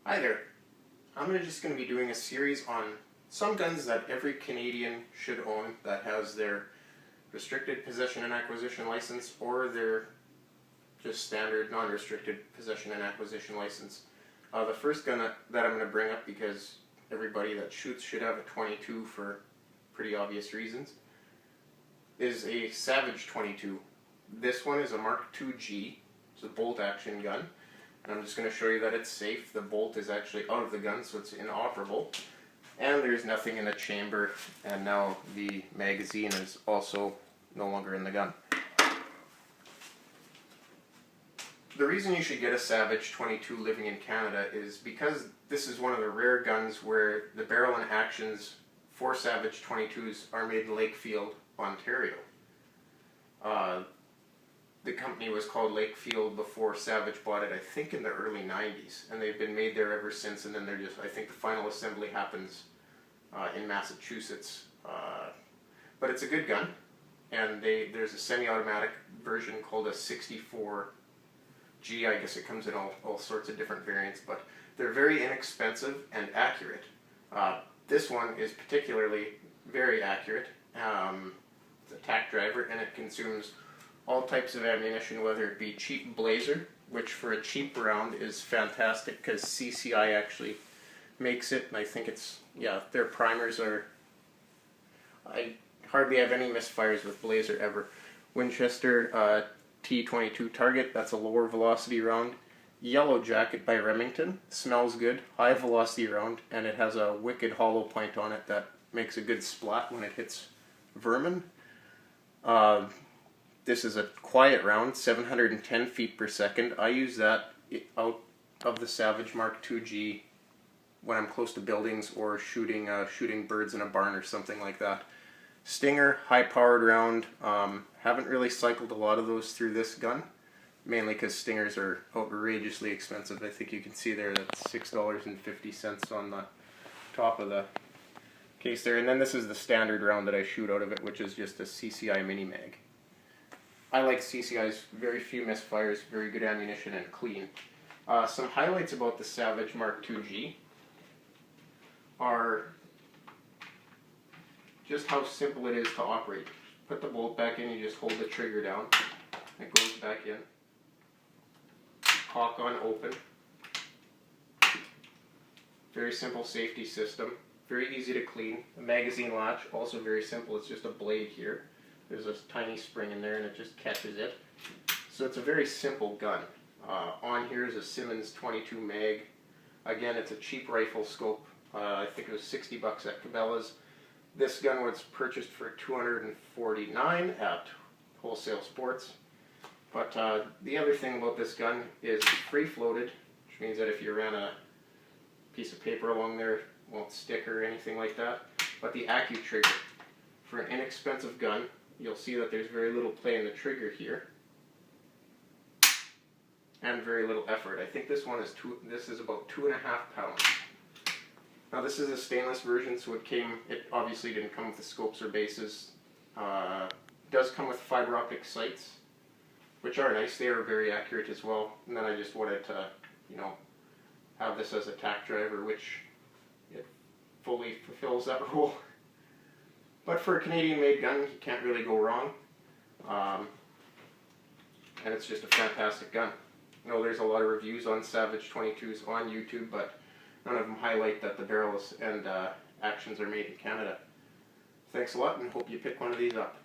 Hi there. I'm just going to be doing a series on some guns that every Canadian should own that has their restricted possession and acquisition license or their just standard non-restricted possession and acquisition license. The first gun that I'm going to bring up, because everybody that shoots should have a .22 for pretty obvious reasons, is a Savage .22. This one is a Mark II G. It's a bolt action gun. And I'm just going to show you that it's safe. The bolt is actually out of the gun, so it's inoperable. And there's nothing in the chamber, and now the magazine is also no longer in the gun. The reason you should get a Savage .22 living in Canada is because this is one of the rare guns where the barrel and actions for Savage .22s are made in Lakefield, Ontario. The company was called Lakefield before Savage bought it, I think in the early 90s, and they've been made there ever since, and then they're just, I think the final assembly happens in Massachusetts. But it's a good gun, and there's a semi-automatic version called a 64G, I guess it comes in all sorts of different variants, but they're very inexpensive and accurate. This one is particularly very accurate. It's a tack driver, and it consumes all types of ammunition, whether it be cheap Blazer, which for a cheap round is fantastic because CCI actually makes it, and I think it's, yeah, their primers are, I hardly have any misfires with Blazer ever. Winchester T22 Target, that's a lower velocity round. Yellow Jacket by Remington, smells good, high velocity round, and it has a wicked hollow point on it that makes a good splat when it hits vermin. This is a quiet round, 710 feet per second. I use that out of the Savage Mark II G when I'm close to buildings or shooting birds in a barn or something like that. Stinger, high-powered round. Haven't really cycled a lot of those through this gun, mainly because Stingers are outrageously expensive. I think you can see there that's $6.50 on the top of the case there. And then this is the standard round that I shoot out of it, which is just a CCI mini mag. I like CCI's, very few misfires, very good ammunition, and clean. Some highlights about the Savage Mark II G are just how simple it is to operate. Put the bolt back in, you just hold the trigger down, it goes back in. Cock on open. Very simple safety system, very easy to clean. The magazine latch, also very simple, it's just a blade here. There's a tiny spring in there and it just catches it. So it's a very simple gun. On here is a Simmons .22 mag. Again, it's a cheap rifle scope. I think it was $60 at Cabela's. This gun was purchased for $249 at Wholesale Sports. But the other thing about this gun is it's free floated, which means that if you ran a piece of paper along there, it won't stick or anything like that. But the Accu trigger, for an inexpensive gun, you'll see that there's very little play in the trigger here, and very little effort. I think this one is this is about 2.5 pounds. Now this is a stainless version, so it obviously didn't come with the scopes or bases. It does come with fiber optic sights, which are nice. They are very accurate as well. And then I just wanted to, have this as a tack driver, which it fully fulfills that role. But for a Canadian-made gun, you can't really go wrong. And it's just a fantastic gun. I know there's a lot of reviews on Savage .22s on YouTube, but none of them highlight that the barrels and actions are made in Canada. Thanks a lot, and hope you pick one of these up.